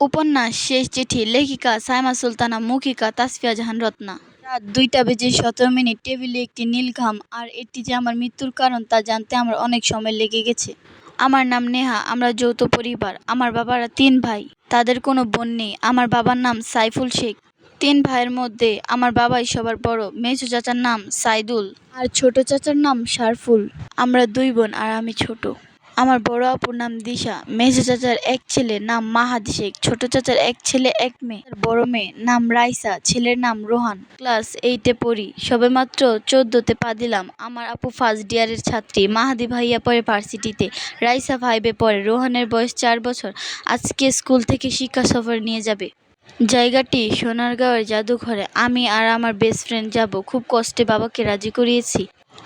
উপন্যাস শেষ চিঠি, লেখিকা সাইমা সুলতানা, মুখিকা তাসফিয়া জাহান রত্না। রাত 2টা বেজে 17 মিনিট। টেবিলে একটি নীল ঘাম, আর এটি যে আমার মৃত্যুর কারণ তা জানতে আমার অনেক সময় লেগে গেছে। আমার নাম নেহা। আমরা যৌথ পরিবার। আমার বাবারা 3 ভাই, তাদের কোনো বোন নেই। আমার বাবার নাম সাইফুল শেখ। 3 ভাইয়ের মধ্যে আমার বাবাই সবার বড়। মেজো চাচার নাম সাইদুল, আর ছোট চাচার নাম শারফুল। আমরা 2 বোন আর আমি ছোট। আমার বড় আপুর নাম দিশা। মেজো চাচার এক ছেলে নাম মাহাদি শেখ, ছোট চাচার এক ছেলে এক মেয়ে। তার বড় মেয়ে নাম রাইসা, ছেলের নাম রোহান। ক্লাস 8-এ পড়ি, সবেমাত্র 14তে পা দিলাম। আমার আপু ফার্স্ট ইয়ারের ছাত্রী। মাহাদি ভাইয়া পড়ে ভার্সিটিতে। রাইসা 5-এ পড়ে। রোহানের বয়স 4 বছর। আজকে স্কুল থেকে শিক্ষা সফর নিয়ে যাবে। জায়গাটি সোনারগাঁওয়ের জাদুঘরে। আমি আর আমার বেস্ট ফ্রেন্ড যাব। খুব কষ্টে বাবাকে রাজি করিয়েছি।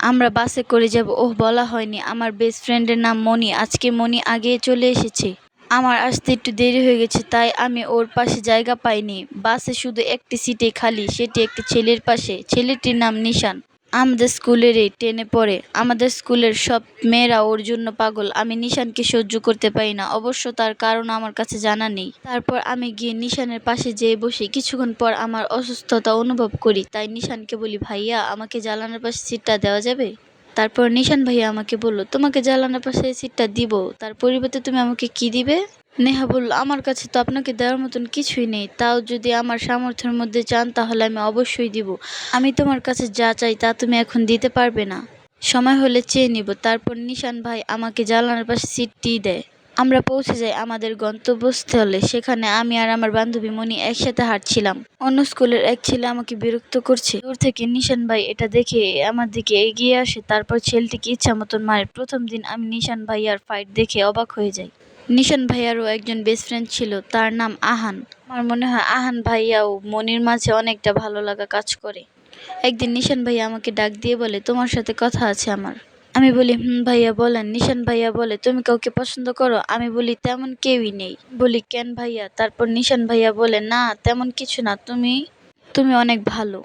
আমরা বাসে করে যাব। ওহ, বলা হয়নি, আমার বেস্ট ফ্রেন্ডের নাম মনি। আজকে মনি আগে চলে এসেছে। আমার আসতে একটু দেরি হয়ে গেছে, তাই আমি ওর পাশে জায়গা পাইনি। বাসে শুধু একটি সিটে খালি, সেটি একটি ছেলের পাশে। ছেলেটির নাম নিশান। আমাদের স্কুলেরই 10-এ পড়ে। আমাদের স্কুলের সব মেয়েরা ওর জন্য পাগল। আমি নিশানকে সহ্য করতে পারি না। অবশ্য তার কারণ আমার কাছে জানা নেই। তারপর আমি গিয়ে নিশানের পাশে যেয়ে বসি। কিছুক্ষণ পর আমার অসুস্থতা অনুভব করি, তাই নিশানকে বলি, ভাইয়া আমাকে জানালার পাশে সিটটা দেওয়া যাবে? তারপর নিশান ভাইয়া আমাকে বলল, তোমাকে জানালার পাশে সিটটা দিব, তার পরিবর্তে তুমি আমাকে কি দিবে? নেহা বলল, আমার কাছে তো আপনাকে দেওয়ার মতন কিছুই নেই, তাও যদি আমার সামর্থ্যের মধ্যে চান তাহলে আমি অবশ্যই দিব। আমি তোমার কাছে যা চাই তা তুমি এখন দিতে পারবে না, সময় হলে চেয়ে নিব। তারপর নিশান ভাই আমাকে জানালার পাশে সিটটি দেয়। আমরা পৌঁছে যাই আমাদের গন্তব্যস্থলে। সেখানে আমি আর আমার বান্ধবী মনি একসাথে হাঁটছিলাম। অন্য স্কুলের এক ছেলে আমাকে বিরক্ত করছে। দূর থেকে নিশান ভাই এটা দেখে আমার দিকে এগিয়ে আসে, তারপর ছেলেটিকে ইচ্ছা মতন মারে। প্রথম দিন আমি নিশান ভাইয়ার ফাইট দেখে অবাক হয়ে যাই। নিশান ভাইয়ারও একজন বেস্ট ফ্রেন্ড ছিল, তার নাম আহান। আমার মনে হয় আহান ভাইয়াও মনির মাঝে অনেকটা ভালো লাগা কাজ করে। একদিন নিশান ভাইয়া আমাকে ডাক দিয়ে বলে, তোমার সাথে কথা আছে আমার। আমি বলি, ভাইয়া বলেন। নিশান ভাইয়া বলে, তুমি কাউকে পছন্দ করো? আমি বলি, তেমন কেউই নেই। বলি, কেন ভাইয়া? তারপর নিশান ভাইয়া বলে, না তেমন কিছু না, তুমি তুমি অনেক ভালো।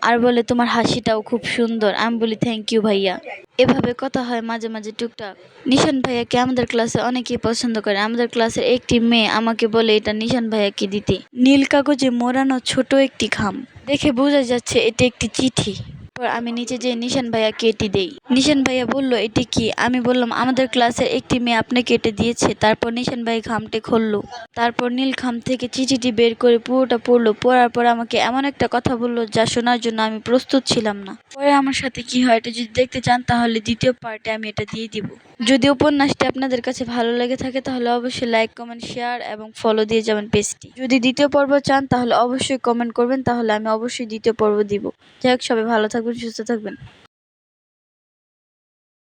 আর বলে, তোমার হাসিটাও খুব সুন্দর। আমি বলি, থ্যাংক ইউ ভাইয়া। এভাবে কথা হয় মাঝে মাঝে টুকটাক। নিশান ভাইয়াকে আমাদের ক্লাসে অনেকেই পছন্দ করে। আমাদের ক্লাসের একটি মেয়ে আমাকে বলে এটা নিশান ভাইয়াকে দিতে। নীল কাগজে মোড়ানো ছোট একটি খাম, দেখে বোঝা যাচ্ছে এটি একটি চিঠি। তারপর আমি নিচে যেয়ে নিশান ভাইয়াকে এটি দেই। নিশান ভাইয়া বলল, এটি কি? আমি বললাম, আমাদের ক্লাসের একটি মেয়ে আপনাকে এটি দিয়েছে। তারপর নিশান ভাই খামটি খুললো। তারপর নীল খাম থেকে চিঠিটি বের করে পুরোটা পড়লো। পড়ার পর আমাকে এমন একটা কথা বললো যা শোনার জন্য আমি প্রস্তুত ছিলাম না। পরে আমার সাথে কি হয় এটা যদি দেখতে চান তাহলে দ্বিতীয় পার্টে আমি এটা দিয়ে দিব। যদি উপন্যাসটি আপনাদের কাছে ভালো লেগে থাকে তাহলে অবশ্যই লাইক, কমেন্ট, শেয়ার এবং ফলো দিয়ে যাবেন পেজটি। যদি দ্বিতীয় পর্ব চান তাহলে অবশ্যই কমেন্ট করবেন, তাহলে আমি অবশ্যই দ্বিতীয় পর্ব দিব। যাই হোক, সবাই ভালো থাকবেন, সুস্থ থাকবেন।